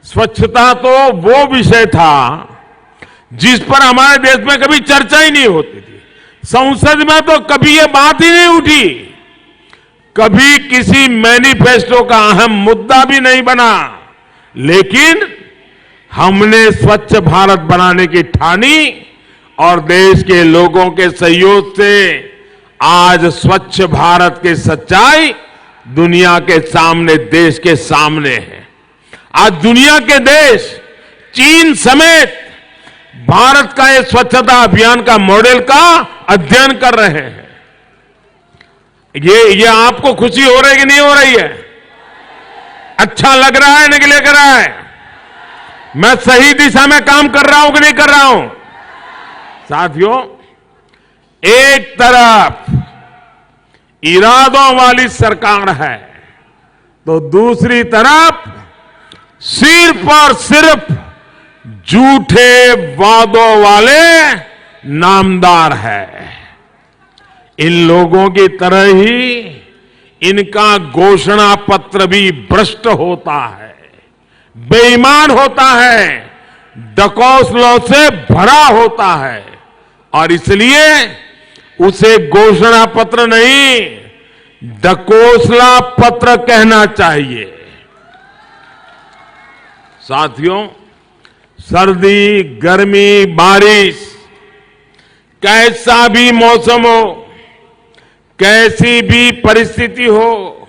स्वच्छता तो वो विषय था जिस पर हमारे देश में कभी चर्चा ही नहीं होती थी। संसद में तो कभी ये बात ही नहीं उठी, कभी किसी मैनिफेस्टो का अहम मुद्दा भी नहीं बना। लेकिन हमने स्वच्छ भारत बनाने की ठानी और देश के लोगों के सहयोग से आज स्वच्छ भारत की सच्चाई दुनिया के सामने, देश के सामने है। आज दुनिया के देश चीन समेत भारत का ये स्वच्छता अभियान का मॉडल का अध्ययन कर रहे हैं। ये आपको खुशी हो रही है कि नहीं हो रही है? अच्छा लग रहा है नहीं लग रहा है? मैं सही दिशा में काम कर रहा हूं कि नहीं कर रहा हूं? साथियों, एक तरफ इरादों वाली सरकार है तो दूसरी तरफ सिर्फ और सिर्फ झूठे वादों वाले नामदार है। इन लोगों की तरह ही इनका घोषणा पत्र भी भ्रष्ट होता है, बेईमान होता है, डकौसलों से भरा होता है और इसलिए उसे घोषणा पत्र नहीं, डकोसला पत्र कहना चाहिए। साथियों, सर्दी, गर्मी, बारिश, कैसा भी मौसम हो, कैसी भी परिस्थिति हो,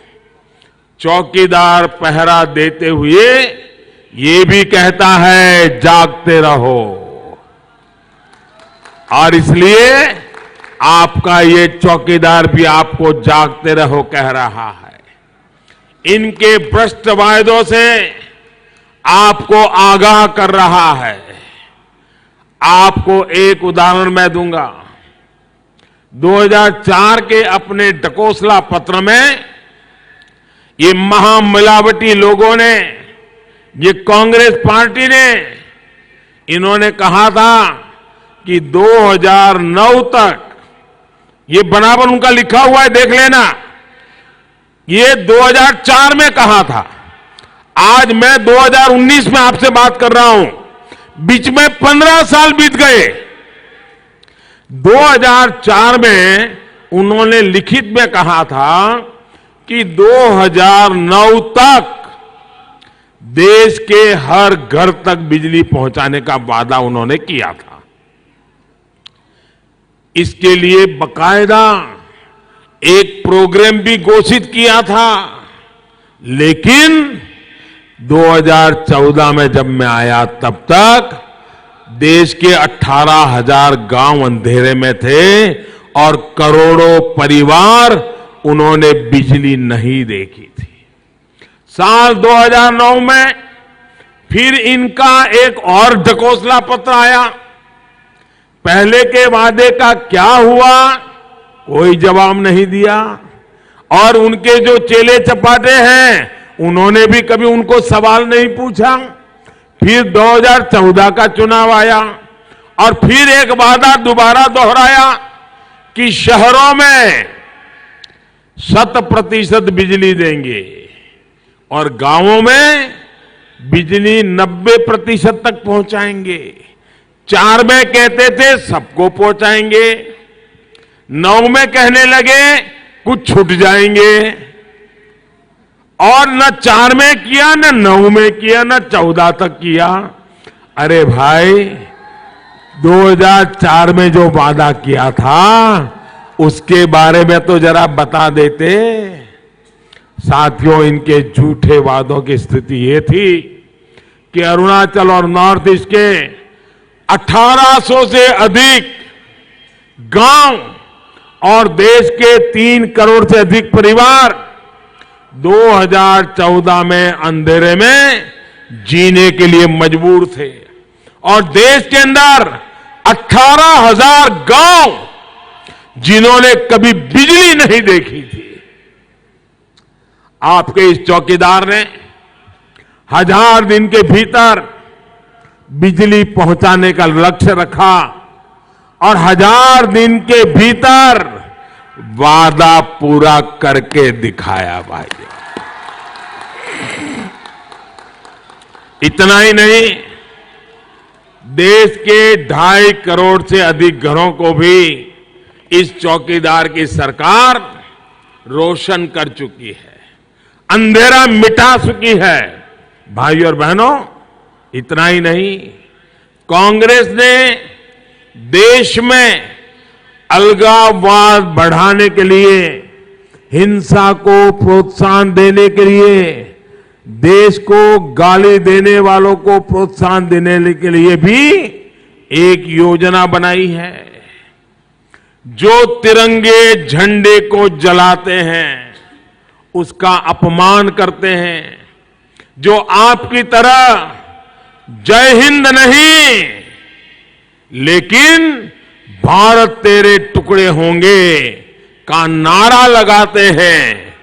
चौकीदार पहरा देते हुए ये भी कहता है जागते रहो। और इसलिए आपका ये चौकीदार भी आपको जागते रहो कह रहा है। इनके भ्रष्ट वायदों से आपको आगाह कर रहा है। आपको एक उदाहरण मैं दूंगा। 2004 के अपने डकोसला पत्र में ये महामिलावटी लोगों ने, ये कांग्रेस पार्टी ने, इन्होंने कहा था कि 2009 तक, ये बराबर उनका लिखा हुआ है, देख लेना, ये 2004 में कहा था। आज मैं 2019 में आपसे बात कर रहा हूं, बीच में 15 साल बीत गए। 2004 में उन्होंने लिखित में कहा था कि 2009 तक देश के हर घर तक बिजली पहुंचाने का वादा उन्होंने किया था। इसके लिए बकायदा एक प्रोग्राम भी घोषित किया था। लेकिन 2014 में जब मैं आया तब तक देश के 18,000 गांव अंधेरे में थे और करोड़ों परिवार उन्होंने बिजली नहीं देखी थी। साल 2009 में फिर इनका एक और ढकोसला पत्र आया। पहले के वादे का क्या हुआ, कोई जवाब नहीं दिया। और उनके जो चेले चपाटे हैं, उन्होंने भी कभी उनको सवाल नहीं पूछा। फिर 2014 का चुनाव आया और फिर एक वादा दोबारा दोहराया कि शहरों में 100% बिजली देंगे और गांवों में बिजली 90% तक पहुंचाएंगे। 4 में कहते थे सबको पहुंचाएंगे, 9 में कहने लगे कुछ छूट जाएंगे। और न 4 में किया, न 9 में किया, न 14 तक किया। अरे भाई, 2004 में जो वादा किया था उसके बारे में तो जरा बता देते। साथियों, इनके झूठे वादों की स्थिति ये थी कि अरुणाचल और नॉर्थ ईस्ट के 1800 से अधिक गांव और देश के 3 करोड़ से अधिक परिवार 2014 में अंधेरे में जीने के लिए मजबूर थे। और देश के अंदर 18,000 गांव जिन्होंने कभी बिजली नहीं देखी थी। आपके इस चौकीदार ने 1000 दिन के भीतर बिजली पहुंचाने का लक्ष्य रखा और 1000 दिन के भीतर वादा पूरा करके दिखाया। भाई, इतना ही नहीं, देश के 2.5 करोड़ से अधिक घरों को भी इस चौकीदार की सरकार रोशन कर चुकी है, अंधेरा मिटा चुकी है। भाइयों और बहनों, इतना ही नहीं, कांग्रेस ने देश में अलगाववाद बढ़ाने के लिए, हिंसा को प्रोत्साहन देने के लिए, देश को गाली देने वालों को प्रोत्साहन देने के लिए भी एक योजना बनाई है। जो तिरंगे झंडे को जलाते हैं, उसका अपमान करते हैं, जो आपकी तरह जय हिंद नहीं लेकिन भारत तेरे टुकड़े होंगे का नारा लगाते हैं,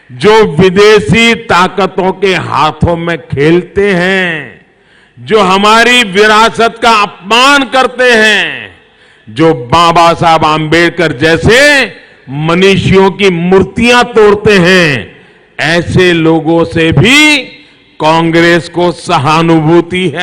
जो विदेशी ताकतों के हाथों में खेलते हैं, जो हमारी विरासत का अपमान करते हैं, जो बाबा साहब आंबेडकर जैसे मनीषियों की मूर्तियां तोड़ते हैं, ऐसे लोगों से भी कांग्रेस को सहानुभूति है।